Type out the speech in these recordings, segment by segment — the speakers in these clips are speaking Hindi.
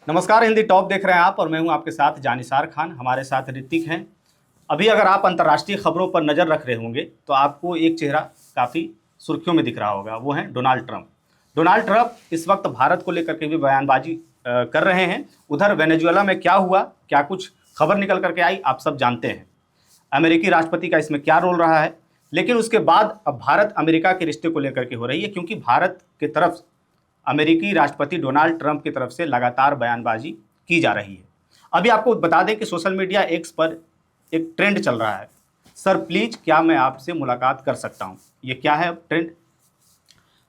नमस्कार, हिंदी टॉप देख रहे हैं आप और मैं हूं आपके साथ जानिसार खान। हमारे साथ ऋतिक हैं। अभी अगर आप अंतर्राष्ट्रीय खबरों पर नज़र रख रहे होंगे तो आपको एक चेहरा काफ़ी सुर्खियों में दिख रहा होगा, वो है डोनाल्ड ट्रंप। डोनाल्ड ट्रंप इस वक्त भारत को लेकर के भी बयानबाजी कर रहे हैं। उधर वेनेजुएला में क्या हुआ, क्या कुछ खबर निकल करके आई, आप सब जानते हैं। अमेरिकी राष्ट्रपति का इसमें क्या रोल रहा है, लेकिन उसके बाद अब भारत अमेरिका के रिश्ते को लेकर के हो रही है, क्योंकि भारत की तरफ अमेरिकी राष्ट्रपति डोनाल्ड ट्रंप की तरफ से लगातार बयानबाजी की जा रही है। अभी आपको बता दें कि सोशल मीडिया एक्स पर एक ट्रेंड चल रहा है, सर प्लीज क्या मैं आपसे मुलाकात कर सकता हूं। ये क्या है ट्रेंड?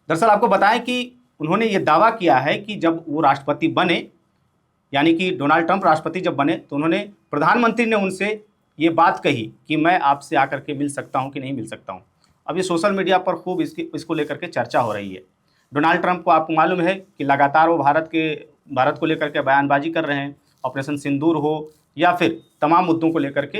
दरअसल आपको बताएं कि उन्होंने ये दावा किया है कि जब वो राष्ट्रपति बने, यानी कि डोनाल्ड ट्रंप राष्ट्रपति जब बने, तो उन्होंने प्रधानमंत्री ने उनसे ये बात कही कि मैं आपसे आकर के मिल सकता हूं कि नहीं मिल सकता हूं। अब ये सोशल मीडिया पर खूब इसको लेकर के चर्चा हो रही है। डोनाल्ड ट्रंप को आपको मालूम है कि लगातार वो भारत को लेकर के बयानबाजी कर रहे हैं। ऑपरेशन सिंदूर हो या फिर तमाम मुद्दों को लेकर के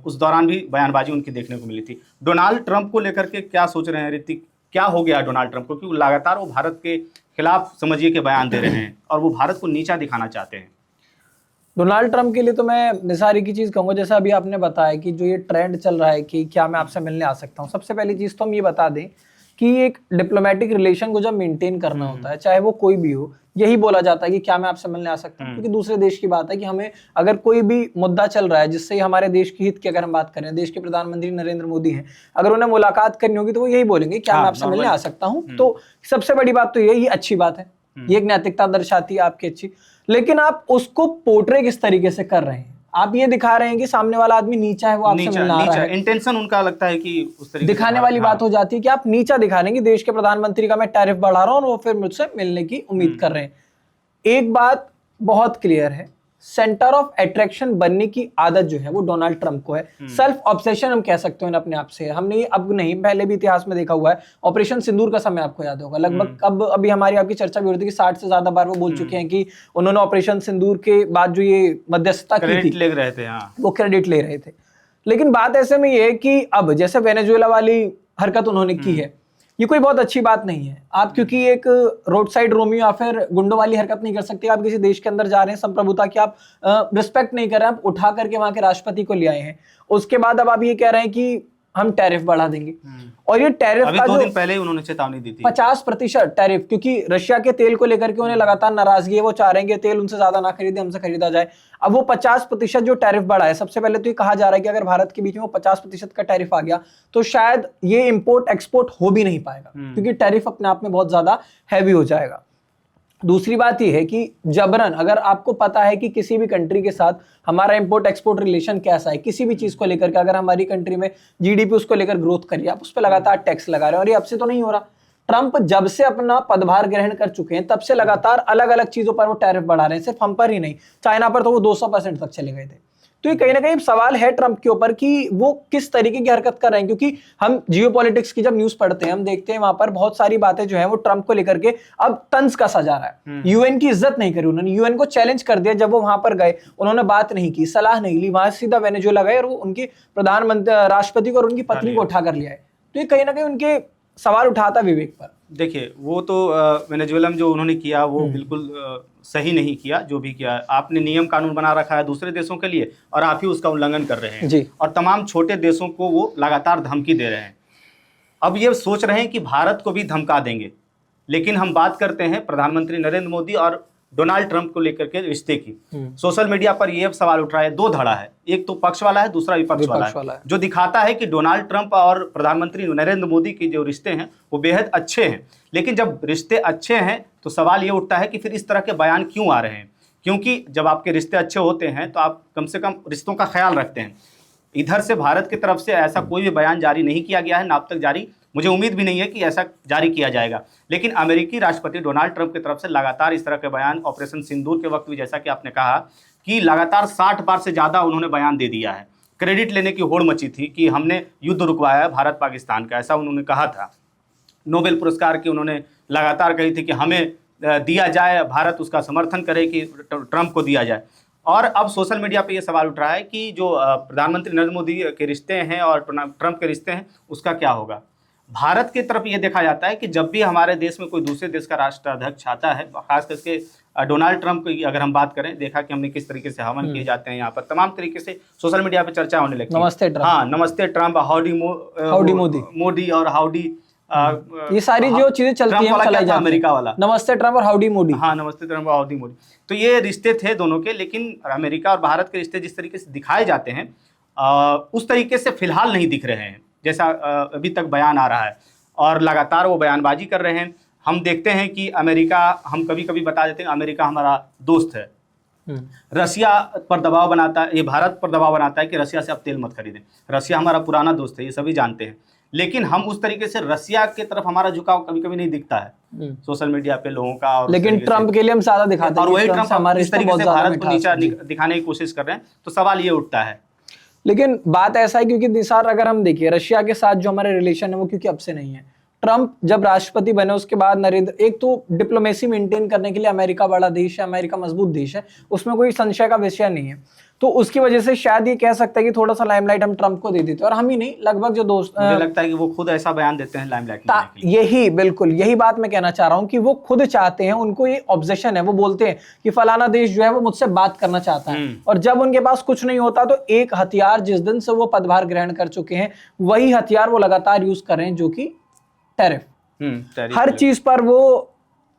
उस दौरान भी बयानबाजी उनकी देखने को मिली थी। डोनाल्ड ट्रंप को लेकर के क्या सोच रहे हैं ऋतिक? क्या हो गया डोनाल्ड ट्रंप को? क्योंकि लगातार वो भारत के खिलाफ समझिए कि बयान दे रहे हैं और वो भारत को नीचा दिखाना चाहते हैं। डोनाल्ड ट्रंप के लिए तो मैं निसारी की चीज़ कहूँगा, जैसा अभी आपने बताया कि जो ये ट्रेंड चल रहा है कि क्या मैं आपसे मिलने आ सकता हूँ। सबसे पहली चीज़ तो हम ये बता दें कि एक डिप्लोमेटिक रिलेशन को जब मेंटेन करना होता है, चाहे वो कोई भी हो, यही बोला जाता है कि क्या मैं आपसे मिलने आ सकता हूँ। क्योंकि दूसरे देश की बात है कि हमें अगर कोई भी मुद्दा चल रहा है जिससे हमारे देश की हित की अगर हम बात करें, देश के प्रधानमंत्री नरेंद्र मोदी हैं, अगर उन्हें मुलाकात करनी होगी तो वो यही बोलेंगे क्या मैं आपसे मिलने आ सकता हूँ। तो सबसे बड़ी बात तो यही अच्छी बात है, ये एक नैतिकता दर्शाती है आपकी अच्छी। लेकिन आप उसको पोर्ट्रे किस तरीके से कर रहे हैं? आप ये दिखा रहे हैं कि सामने वाला आदमी नीचा है, वो आपसे मिलना आ रहा है। इंटेंशन उनका लगता है कि उस तरीके दिखाने वाली बात हो जाती है कि आप नीचा दिखा रहे हैं कि देश के प्रधानमंत्री का मैं टैरिफ बढ़ा रहा हूं और वो फिर मुझसे मिलने की उम्मीद कर रहे हैं। एक बात बहुत क्लियर है, सेंटर ऑफ अट्रैक्शन बनने की आदत जो है वो डोनाल्ड ट्रंप को है। सेल्फ ऑब्सेशन हम कह सकते हैं अपने आप से। हमने अब नहीं, पहले भी इतिहास में देखा हुआ है। ऑपरेशन सिंदूर का समय आपको याद होगा, लगभग अभी हमारी आपकी चर्चा भी हो रही थी कि 60 से ज्यादा बार वो बोल चुके हैं कि उन्होंने ऑपरेशन सिंदूर के बाद जो ये मध्यस्थता की थी, ले रहे थे, वो क्रेडिट ले रहे थे। लेकिन बात ऐसे में ये है कि अब जैसे वेनेजुएला वाली हरकत उन्होंने की है, ये कोई बहुत अच्छी बात नहीं है। आप क्योंकि एक रोड साइड रोमियो या फिर गुंडों वाली हरकत नहीं कर सकते। आप किसी देश के अंदर जा रहे हैं, संप्रभुता की आप रिस्पेक्ट नहीं कर रहे हैं, आप उठा करके वहां के राष्ट्रपति को ले आए हैं। उसके बाद अब आप ये कह रहे हैं कि हम टैरिफ बढ़ा देंगे। और ये टैरिफ अभी का 2 दिन पहले उन्होंने चेतावनी दी थी 50% टैरिफ, क्योंकि रशिया के तेल को लेकर के उन्हें लगातार नाराजगी है। वो चाह रहे हैं कि तेल उनसे ज्यादा ना खरीदे, हमसे खरीदा जाए। अब वो 50% जो टैरिफ बढ़ा है, सबसे पहले तो ये कहा जा रहा है कि अगर भारत के बीच में वो 50% का टैरिफ आ गया तो शायद ये इंपोर्ट एक्सपोर्ट हो भी नहीं पाएगा, क्योंकि टैरिफ अपने आप में बहुत ज्यादा हैवी हो जाएगा। दूसरी बात यह है कि जबरन अगर आपको पता है कि किसी भी कंट्री के साथ हमारा इंपोर्ट एक्सपोर्ट रिलेशन कैसा है, किसी भी चीज को लेकर के, अगर हमारी कंट्री में जीडीपी उसको लेकर ग्रोथ करिए, आप उस पर लगातार टैक्स लगा रहे हैं। और ये अब से तो नहीं हो रहा, ट्रंप जब से अपना पदभार ग्रहण कर चुके हैं तब से लगातार अलग अलग चीजों पर वो टैरिफ बढ़ा रहे हैं। सिर्फ हम पर ही नहीं, चाइना पर तो वो 200% तक चले गए थे। तो ये कहीं ना कहीं सवाल है ट्रंप के ऊपर कि वो किस तरीके की हरकत कर रहे हैं। क्योंकि हम जियोपॉलिटिक्स की जब न्यूज पढ़ते हैं, हम देखते हैं वहां पर बहुत सारी बातें जो है वो ट्रंप को लेकर के अब तंज कसा जा रहा है। यूएन की इज्जत नहीं करी उन्होंने, यूएन को चैलेंज कर दिया। जब वो वहां पर गए, उन्होंने बात नहीं की, सलाह नहीं ली, वहां सीधा वेनेजुएला गए और वो उनके प्रधानमंत्री राष्ट्रपति को और उनकी पत्नी को उठा कर लिया है। तो ये कहीं ना कहीं उनके सवाल उठाता विवेक पर। देखिए, वो तो वेनेजुएला में जो उन्होंने किया वो बिल्कुल सही नहीं किया। जो भी किया, आपने नियम कानून बना रखा है दूसरे देशों के लिए और आप ही उसका उल्लंघन कर रहे हैं जी। और तमाम छोटे देशों को वो लगातार धमकी दे रहे हैं। अब ये सोच रहे हैं कि भारत को भी धमका देंगे। लेकिन हम बात करते हैं प्रधानमंत्री नरेंद्र मोदी और डोनाल्ड ट्रंप को लेकर के रिश्ते की। सोशल मीडिया पर यह सवाल उठ रहा है, 2 धड़ा है, एक तो पक्ष वाला है, दूसरा विपक्ष वाला है, जो दिखाता है कि डोनाल्ड ट्रंप और प्रधानमंत्री नरेंद्र मोदी के जो रिश्ते हैं वो बेहद अच्छे हैं। लेकिन जब रिश्ते अच्छे हैं तो सवाल ये उठता है कि फिर इस तरह के बयान क्यों आ रहे हैं? क्योंकि जब आपके रिश्ते अच्छे होते हैं तो आप कम से कम रिश्तों का ख्याल रखते हैं। इधर से भारत की तरफ से ऐसा कोई भी बयान जारी नहीं किया गया है, ना अब तक जारी, मुझे उम्मीद भी नहीं है कि ऐसा जारी किया जाएगा। लेकिन अमेरिकी राष्ट्रपति डोनाल्ड ट्रंप की तरफ से लगातार इस तरह के बयान, ऑपरेशन सिंदूर के वक्त भी जैसा कि आपने कहा कि लगातार 60 बार से ज़्यादा उन्होंने बयान दे दिया है। क्रेडिट लेने की होड़ मची थी कि हमने युद्ध रुकवाया है भारत पाकिस्तान का, ऐसा उन्होंने कहा था। नोबेल पुरस्कार की उन्होंने लगातार कही थी कि हमें दिया जाए, भारत उसका समर्थन करे कि ट्रंप को दिया जाए। और अब सोशल मीडिया पे ये सवाल उठ रहा है कि जो प्रधानमंत्री नरेंद्र मोदी के रिश्ते हैं और ट्रंप के रिश्ते हैं, उसका क्या होगा। भारत की तरफ ये देखा जाता है कि जब भी हमारे देश में कोई दूसरे देश का राष्ट्राध्यक्ष आता है, खास करके डोनाल्ड ट्रंप की अगर हम बात करें, देखा कि हमने किस तरीके से हवन किए जाते हैं यहाँ पर, तमाम तरीके से सोशल मीडिया पे चर्चा होने लगी। नमस्ते ट्रंप। हाँ, नमस्ते ट्रंप, हाउडी मोदी और हाउडी, ये सारी जो चीजें चलती हैं चलाई जाती हैं, अमेरिका वाला नमस्ते ट्रंप और हाउडी मोदी। हाँ, नमस्ते ट्रंप और हाउडी मोदी। तो ये रिश्ते थे दोनों के, लेकिन अमेरिका और भारत के रिश्ते जिस तरीके से दिखाए जाते हैं उस तरीके से फिलहाल नहीं दिख रहे हैं, जैसा अभी तक बयान आ रहा है, और लगातार वो बयानबाजी कर रहे हैं। हम देखते हैं कि अमेरिका, हम कभी कभी बता देते हैं अमेरिका हमारा दोस्त है, रसिया पर दबाव बनाता है, ये भारत पर दबाव बनाता है कि रसिया से आप तेल मत खरीदें। रसिया हमारा पुराना दोस्त है, ये सभी जानते हैं, लेकिन हम उस तरीके से रसिया की तरफ हमारा झुकाव कभी कभी नहीं दिखता है सोशल मीडिया पे लोगों का। और लेकिन ट्रंप के लिए हम ज्यादा दिखाते हैं, और वही ट्रंप हमारे इस तरीके से भारत को नीचा दिखाने की कोशिश कर रहे हैं, तो सवाल ये उठता है। लेकिन बात ऐसा है, क्योंकि निसार अगर हम देखिए रशिया के साथ जो हमारे रिलेशन है वो क्योंकि अब से नहीं है, ट्रंप जब राष्ट्रपति बने उसके बाद नरेंद्र, एक तो डिप्लोमेसी मेंटेन करने के लिए अमेरिका बड़ा देश है, अमेरिका मजबूत देश है, उसमें कोई संशय का विषय नहीं है, तो उसकी वजह से शायद ये कह सकते हैं कि थोड़ा सा लाइमलाइट हम ट्रंप को दे देते हैं, और हम ही नहीं, लगभग जो दोस्त, मुझे लगता है कि वो खुद ऐसा बयान देते हैं लाइमलाइट। यही बिल्कुल यही बात मैं कहना चाह रहा हूं कि वो खुद चाहते हैं, उनको ये ऑब्जेशन है, वो बोलते हैं कि फलाना देश जो है वो मुझसे बात करना चाहता है, और जब उनके पास कुछ नहीं होता तो एक हथियार जिस दिन से वो पदभार ग्रहण कर चुके हैं वही हथियार वो लगातार यूज कर रहे हैं, जो कि टैरिफ। हर चीज पर वो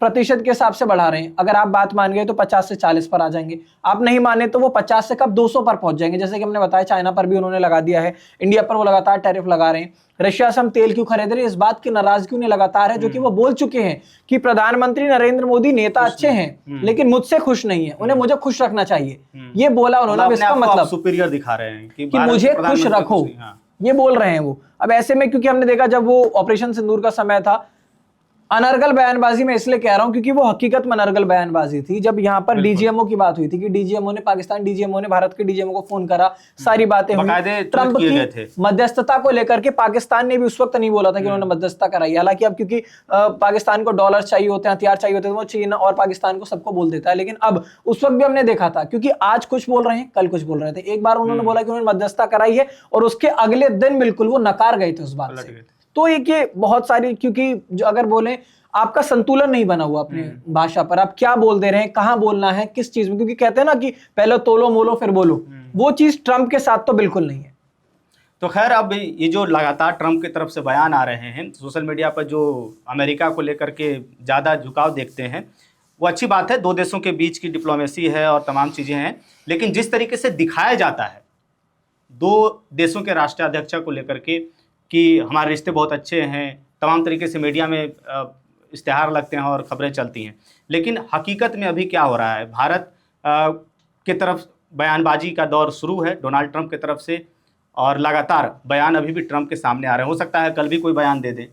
प्रतिशत के हिसाब से बढ़ा रहे हैं। अगर आप बात मान गए तो 50 से 40 पर आ जाएंगे, आप नहीं माने तो वो 50 से कब 200 पर पहुंच जाएंगे। जैसे कि हमने बताया चाइना पर भी उन्होंने लगा दिया है, इंडिया पर वो लगातार टैरिफ लगा रहे हैं, रशिया से हम तेल क्यों खरीद रहे हैं, इस बात की नाराजगी उन्हें लगातार है, जो कि वो बोल चुके हैं कि प्रधानमंत्री नरेंद्र मोदी नेता अच्छे हैं लेकिन मुझसे खुश नहीं है, उन्हें मुझे खुश रखना चाहिए, ये बोला उन्होंने। इसका मतलब सुपीरियर दिखा रहे हैं कि मुझे खुश रखो, ये बोल रहे हैं वो। अब ऐसे में क्योंकि हमने देखा जब वो ऑपरेशन सिंदूर का समय था, अनर्गल बयानबाजी में इसलिए कह रहा हूं क्योंकि वो हकीकत में अनर्गल बयानबाजी थी। जब यहाँ पर डीजीएमओ की बात हुई थी कि डीजीएमओ ने, पाकिस्तान डीजीएमओ ने भारत के डीजीएमओ को फोन करा, सारी बातें हुई, ट्रंप की मध्यस्थता को लेकर के पाकिस्तान ने भी उस वक्त नहीं बोला था कि उन्होंने मध्यस्थता कराई। हालांकि अब क्योंकि पाकिस्तान को डॉलर चाहिए होते हैं, हथियार चाहिए होते हैं, वो चीन और पाकिस्तान को सबको बोल देता है, लेकिन अब उस वक्त भी हमने देखा था, क्योंकि आज कुछ बोल रहे हैं कल कुछ बोल रहे थे। एक बार उन्होंने बोला कि उन्होंने मध्यस्थता कराई है और उसके अगले दिन बिल्कुल वो नकार गए थे उस बात से। तो ये बहुत सारी, क्योंकि जो अगर बोले आपका संतुलन नहीं बना हुआ अपनी भाषा पर, आप क्या बोल दे रहे हैं, कहां बोलना है, किस चीज में, क्योंकि कहते हैं ना कि पहले तोलो मोलो फिर बोलो, वो चीज ट्रंप के साथ तो बिल्कुल नहीं है। तो खैर, अब ये जो लगातार ट्रंप की तरफ से बयान आ रहे हैं सोशल मीडिया पर, जो अमेरिका को लेकर के ज़्यादा झुकाव देखते हैं, वो अच्छी बात है, दो देशों के बीच की डिप्लोमेसी है और तमाम चीज़ें हैं, लेकिन जिस तरीके से दिखाया जाता है दो देशों के राष्ट्राध्यक्षों को लेकर के कि हमारे रिश्ते बहुत अच्छे हैं, तमाम तरीके से मीडिया में इश्तिहार लगते हैं और खबरें चलती हैं, लेकिन हकीकत में अभी क्या हो रहा है, भारत की तरफ बयानबाजी का दौर शुरू है डोनाल्ड ट्रंप की तरफ से, और लगातार बयान अभी भी ट्रंप के सामने आ रहे हैं। हो सकता है कल भी कोई बयान दे दे,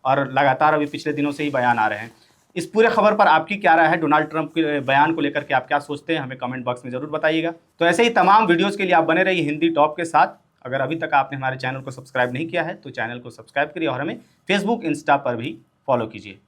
और लगातार अभी पिछले दिनों से ही बयान आ रहे हैं। इस पूरे खबर पर आपकी क्या राय है, डोनाल्ड ट्रंप के बयान को लेकर के आप क्या सोचते हैं, हमें कमेंट बॉक्स में ज़रूर बताइएगा। तो ऐसे ही तमाम वीडियोज़ के लिए आप बने रहिए हिंदी टॉप के साथ। अगर अभी तक आपने हमारे चैनल को सब्सक्राइब नहीं किया है तो चैनल को सब्सक्राइब करिए, और हमें फेसबुक इंस्टा पर भी फॉलो कीजिए।